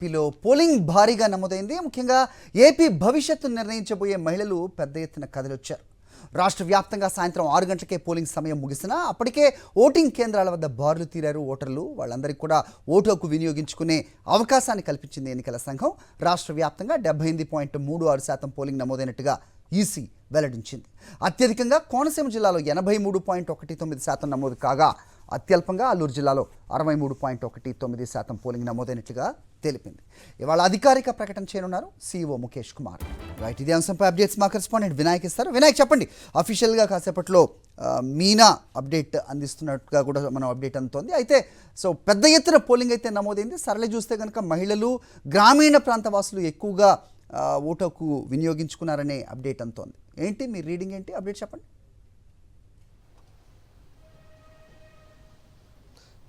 ఏపీలో పోలింగ్ భారీగా నమోదైంది. ముఖ్యంగా ఏపీ భవిష్యత్తును నిర్ణయించబోయే మహిళలు పెద్ద ఎత్తున కదిలొచ్చారు. రాష్ట్ర వ్యాప్తంగా సాయంత్రం 6 గంటలకే పోలింగ్ సమయం ముగిసినా అప్పటికే ఓటింగ్ కేంద్రాల వద్ద బారులు తీరారు ఓటర్లు. వాళ్ళందరికీ కూడా ఓటు హక్కు వినియోగించుకునే అవకాశాన్ని కల్పించింది ఎన్నికల సంఘం. రాష్ట్ర వ్యాప్తంగా 78.36% పోలింగ్ నమోదైనట్టుగా ఈసీ వెల్లడించింది. అత్యధికంగా కోనసీమ జిల్లాలో 83.19% నమోదు కాగా అత్యల్పంగా అల్లూరు జిల్లాలో 63.19% పోలింగ్ నమోదైనట్లుగా తెలిపింది. ఇవాళ అధికారిక ప్రకటన చేయనున్నారు సీఈఓ ముఖేష్ కుమార్. రైట్, ఇదే అంశంపై అప్డేట్స్ మా కరెస్పాండెంట్ వినాయక్ ఇస్తారు. వినాయక్, చెప్పండి, అఫీషియల్గా కాసేపట్లో మీనా అప్డేట్ అందిస్తున్నట్టుగా కూడా మనం అప్డేట్ అందుతోంది. అయితే పెద్ద ఎత్తున పోలింగ్ అయితే నమోదైంది. సరళి చూస్తే కనుక మహిళలు, గ్రామీణ ప్రాంత వాసులు ఎక్కువగా ఓటు హక్కు వినియోగించుకున్నారనే అప్డేట్ అందుతోంది. ఏంటి మీ రీడింగ్, ఏంటి అప్డేట్ చెప్పండి.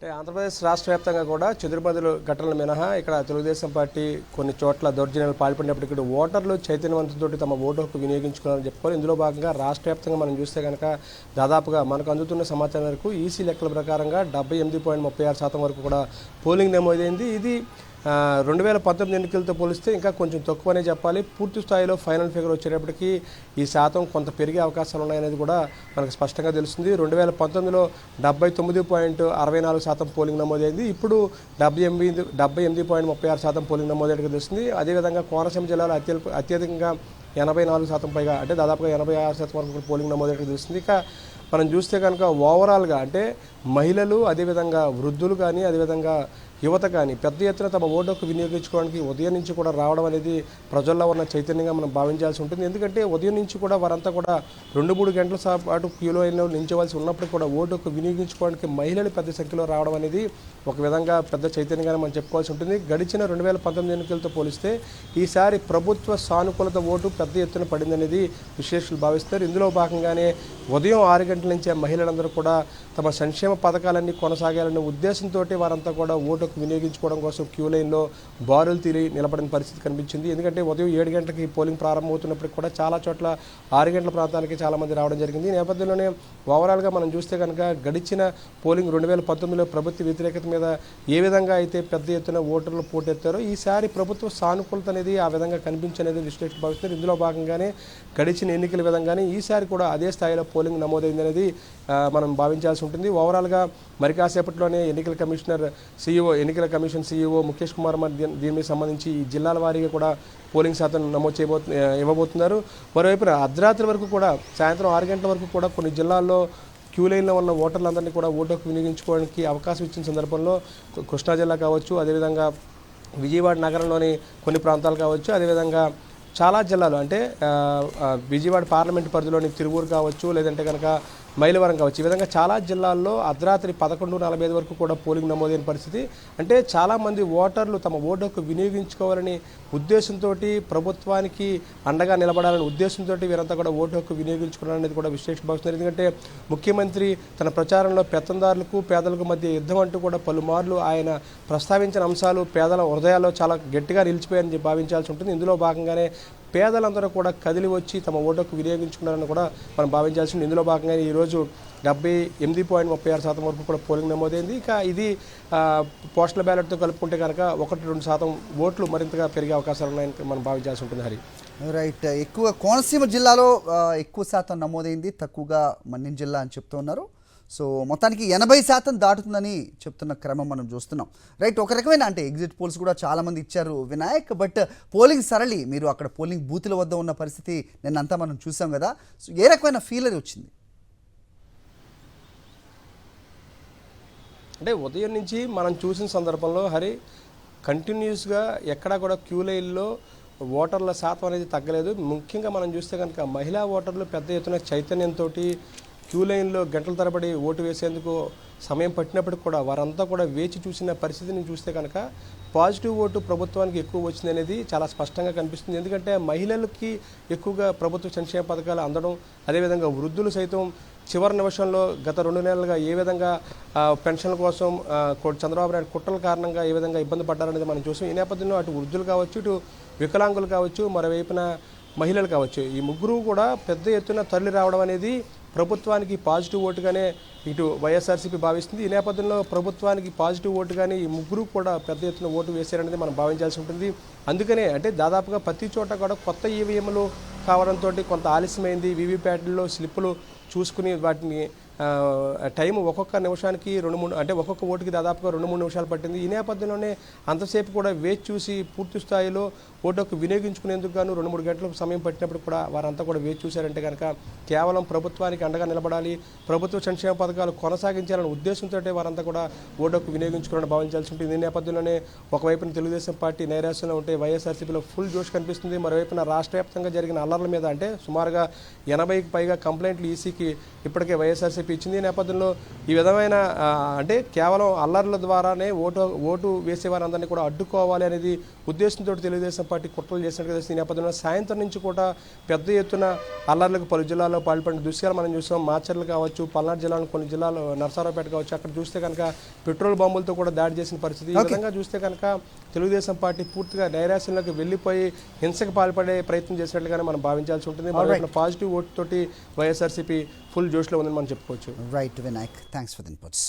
అంటే ఆంధ్రప్రదేశ్ రాష్ట్ర వ్యాప్తంగా కూడా చెదురుమదులు ఘటనలు మినహా ఇక్కడ తెలుగుదేశం పార్టీ కొన్ని చోట్ల దౌర్జన్యాలు పాల్పడినప్పటికీ ఓటర్లు చైతన్యవంతంతో తమ ఓటు హక్కు వినియోగించుకోవాలని చెప్పుకోవాలి. ఇందులో భాగంగా రాష్ట్ర వ్యాప్తంగా మనం చూస్తే కనుక దాదాపుగా మనకు అందుతున్న సమాచారం వరకు ఈసీ లెక్కల ప్రకారంగా 78.36% వరకు కూడా పోలింగ్ నమోదైంది. ఇది 2019 ఎన్నికలతో పోలిస్తే ఇంకా కొంచెం తక్కువనే చెప్పాలి. పూర్తి స్థాయిలో ఫైనల్ ఫిగర్ వచ్చేటప్పటికి ఈ శాతం కొంత పెరిగే అవకాశాలు ఉన్నాయనేది కూడా మనకు స్పష్టంగా తెలుస్తుంది. 2019లో 79.64% పోలింగ్ నమోదైంది. ఇప్పుడు 78.36% పోలింగ్ నమోదైనట్టుగా తెలుస్తుంది. అదేవిధంగా కోనసీమ జిల్లాలో అత్యధికంగా 84% పైగా, అంటే దాదాపుగా 86% వరకు పోలింగ్ నమోదైనట్టుగా తెలుస్తుంది. ఇక మనం చూస్తే కనుక ఓవరాల్గా అంటే మహిళలు, అదేవిధంగా వృద్ధులు కానీ, అదేవిధంగా యువత కానీ పెద్ద ఎత్తున తమ ఓటు హక్కు వినియోగించుకోవడానికి ఉదయం నుంచి కూడా రావడం అనేది ప్రజల్లో ఉన్న చైతన్యంగా మనం భావించాల్సి ఉంటుంది. ఎందుకంటే ఉదయం నుంచి కూడా వారంతా కూడా 2-3 గంటల పాటు క్యూలో నించవలసి ఉన్నప్పటికీ కూడా ఓటు హక్కు వినియోగించుకోవడానికి మహిళలు పెద్ద సంఖ్యలో రావడం అనేది ఒక విధంగా పెద్ద చైతన్యంగానే మనం చెప్పుకోవాల్సి ఉంటుంది. గడిచిన 2019 ఎన్నికలతో పోలిస్తే ఈసారి ప్రభుత్వ సానుకూలత ఓటు పెద్ద ఎత్తున పడిందనేది విశ్లేషకులు భావిస్తారు. ఇందులో భాగంగానే ఉదయం 6 గంటల నుంచే మహిళలందరూ కూడా తమ సంక్షేమ పథకాలన్నీ కొనసాగాలనే ఉద్దేశంతో వారంతా కూడా ఓటు వినియోగించుకోవడం కోసం క్యూ లైన్లో బారులు తీరి నిలబడిన పరిస్థితి కనిపించింది. ఎందుకంటే ఉదయం 7 గంటలకి పోలింగ్ ప్రారంభమవుతున్నప్పటికీ కూడా చాలా చోట్ల 6 గంటల ప్రాంతానికి చాలామంది రావడం జరిగింది. ఈ నేపథ్యంలోనే ఓవరాల్గా మనం చూస్తే కనుక గడిచిన పోలింగ్ 2019లో ప్రభుత్వ వ్యతిరేకత మీద ఏ విధంగా అయితే పెద్ద ఎత్తున ఓటర్లు పోటెత్తారో ఈసారి ప్రభుత్వ సానుకూలత అనేది ఆ విధంగా కనిపించనేది విశ్లేషకులు భావిస్తున్నారు. ఇందులో భాగంగానే గడిచిన ఎన్నికల విధంగానే ఈసారి కూడా అదే స్థాయిలో పోలింగ్ నమోదైందనేది మనం భావించాల్సి ఉంటుంది. ఓవరాల్గా మరి కాసేపట్లోనే ఎన్నికల కమిషన్ సీఈఓ ముఖేష్ కుమార్ దీని మీద సంబంధించి ఈ జిల్లాల వారీగా కూడా పోలింగ్ శాతం నమోదు ఇవ్వబోతున్నారు. మరోవైపు అర్ధరాత్రి వరకు కూడా, సాయంత్రం 6 గంటల వరకు కూడా కొన్ని జిల్లాల్లో క్యూ లైన్లో ఉన్న ఓటర్లందరినీ కూడా ఓటు హక్కు వినియోగించుకోవడానికి అవకాశం ఇచ్చిన సందర్భంలో కృష్ణా జిల్లా కావచ్చు, అదేవిధంగా విజయవాడ నగరంలోని కొన్ని ప్రాంతాలు కావచ్చు, అదేవిధంగా చాలా జిల్లాలు అంటే విజయవాడ పార్లమెంటు పరిధిలోని తిరువూరు కావచ్చు, లేదంటే కనుక మైలవరం కావచ్చు, ఈ విధంగా చాలా జిల్లాల్లో అర్ధరాత్రి 11:45 వరకు కూడా పోలింగ్ నమోదైన పరిస్థితి. అంటే చాలామంది ఓటర్లు తమ ఓటు హక్కు వినియోగించుకోవాలని ఉద్దేశంతో, ప్రభుత్వానికి అండగా నిలబడాలనే ఉద్దేశంతో వీరంతా కూడా ఓటు హక్కు వినియోగించుకోవాలనేది కూడా విశ్లేషణ భావిస్తున్నారు. ఎందుకంటే ముఖ్యమంత్రి తన ప్రచారంలో పెత్తందారులకు పేదలకు మధ్య యుద్ధం అంటూ కూడా పలుమార్లు ఆయన ప్రస్తావించిన అంశాలు పేదల హృదయాల్లో చాలా గట్టిగా నిలిచిపోయాయని భావించాల్సి ఉంటుంది. ఇందులో భాగంగానే పేదలందరూ కూడా కదిలి వచ్చి తమ ఓటు హక్కు వినియోగించుకున్నారని కూడా మనం భావించాల్సి ఉంది. ఇందులో భాగంగా ఈరోజు 78.36% వరకు కూడా పోలింగ్ నమోదైంది. ఇక ఇది పోస్టల్ బ్యాలెట్తో కలుపుకుంటే కనుక 1-2% ఓట్లు మరింతగా పెరిగే అవకాశాలు ఉన్నాయని మనం భావించాల్సి ఉంటుంది. హరి, రైట్, ఎక్కువ కోనసీమ జిల్లాలో ఎక్కువ శాతం నమోదైంది, తక్కువగా మన్యం జిల్లా అని చెప్తున్నారు. మొత్తానికి 80% దాటుతుందని చెప్తున్న క్రమం మనం చూస్తున్నాం. రైట్, ఒక రకమైన అంటే ఎగ్జిట్ పోల్స్ కూడా చాలామంది ఇచ్చారు వినాయక్. బట్ పోలింగ్ సరళి, మీరు అక్కడ పోలింగ్ బూత్ల వద్ద ఉన్న పరిస్థితి నిన్నంతా మనం చూసాం కదా, ఏ రకమైన ఫీలర్ వచ్చింది? అంటే ఉదయం నుంచి మనం చూసిన సందర్భంలో హరి, కంటిన్యూస్గా ఎక్కడా కూడా క్యూ లైన్లో ఓటర్ల శాతం అనేది తగ్గలేదు. ముఖ్యంగా మనం చూస్తే కనుక మహిళా ఓటర్లు పెద్ద ఎత్తున చైతన్యంతో క్యూ లైన్లో గంటల తరబడి ఓటు వేసేందుకు సమయం పట్టినప్పటికి కూడా వారంతా కూడా వేచి చూసిన పరిస్థితిని చూస్తే కనుక పాజిటివ్ ఓటు ప్రభుత్వానికి ఎక్కువ వచ్చింది అనేది చాలా స్పష్టంగా కనిపిస్తుంది. ఎందుకంటే మహిళలకి ఎక్కువగా ప్రభుత్వ సంక్షేమ పథకాలు అందడం, అదేవిధంగా వృద్ధులు సైతం చివరి నిమిషంలో గత 2 నెలలుగా ఏ విధంగా పెన్షన్ల కోసం చంద్రబాబు నాయుడు కుట్రల కారణంగా ఏ విధంగా ఇబ్బంది పడ్డారనేది మనం చూసాం. ఈ నేపథ్యంలో అటు వృద్ధులు కావచ్చు, ఇటు వికలాంగులు కావచ్చు, మరోవైపున మహిళలు కావచ్చు, ఈ ముగ్గురు కూడా పెద్ద ఎత్తున తరలి రావడం అనేది ప్రభుత్వానికి పాజిటివ్ ఓటుగానే ఇటు వైఎస్ఆర్సీపీ భావిస్తుంది. ఈ నేపథ్యంలో ప్రభుత్వానికి పాజిటివ్ ఓటుగానే ఈ ముగ్గురు కూడా పెద్ద ఎత్తున ఓటు వేశారనేది మనం భావించాల్సి ఉంటుంది. అందుకనే అంటే దాదాపుగా ప్రతి చోట కూడా కొత్త ఈవీఎంలు కావడంతో కొంత ఆలస్యమైంది. వీవీప్యాట్లో స్లిప్పులు చూసుకుని వాటిని టైం ఒక్కొక్క నిమిషానికి 2-3 అంటే ఒక్కొక్క ఓటుకి దాదాపుగా 2-3 నిమిషాలు పట్టింది. ఈ నేపథ్యంలోనే అంతసేపు కూడా వేచి చూసి పూర్తి స్థాయిలో ఓటుకు వినియోగించుకునేందుకు గాను 2-3 గంటల సమయం పట్టినప్పుడు కూడా వారంతా కూడా వేచి చూశారంటే కనుక కేవలం ప్రభుత్వానికి అండగా నిలబడాలి, ప్రభుత్వ సంక్షేమ పథకాలు కొనసాగించాలనే ఉద్దేశంతో వారంతా కూడా ఓటుకు వినియోగించుకోవాలని భావించాల్సి ఉంటుంది. ఈ నేపథ్యంలోనే ఒకవైపున తెలుగుదేశం పార్టీ నైరాశ్యంలో ఉంటే వైఎస్ఆర్సీపీలో ఫుల్ జోష్ కనిపిస్తుంది. మరోవైపున రాష్ట్ర వ్యాప్తంగా జరిగిన అల్లర్ల మీద అంటే సుమారుగా 80కి పైగా కంప్లైంట్లు ఈసీకి ఇప్పటికే వైఎస్ఆర్సీపీ ఇచ్చింది. ఈ నేపథ్యంలో ఈ విధమైన అంటే కేవలం అల్లర్ల ద్వారానే ఓటు వేసేవారందరినీ కూడా అడ్డుకోవాలి అనేది ఉద్దేశంతో తెలుగుదేశం పార్టీ కుట్రలు చేసినట్టు తెలుస్తుంది. ఈ నేపథ్యంలో సాయంత్రం నుంచి కూడా పెద్ద ఎత్తున అల్లర్లకు పలు జిల్లాల్లో పాల్పడిన దృశ్యాలు మనం చూసాం. మాచర్లు కావచ్చు, పల్నాడు జిల్లాలో కొన్ని జిల్లాలు నరసరావుపేట కావచ్చు, అక్కడ చూస్తే కనుక పెట్రోల్ బాంబులతో కూడా దాడి చేసిన పరిస్థితి. ఈ విధంగా చూస్తే కనుక తెలుగుదేశం పార్టీ పూర్తిగా నైరాశ్యంలోకి వెళ్ళిపోయి హింసకు పాల్పడే ప్రయత్నం చేసినట్లుగానే మనం భావించాల్సి ఉంటుంది. పాజిటివ్ ఓటు తోటి వైఎస్ఆర్సీపీ ఫుల్ జోష్లో ఉందని మనం చెప్పుకోవచ్చు. Right Vinayak, thanks for the inputs.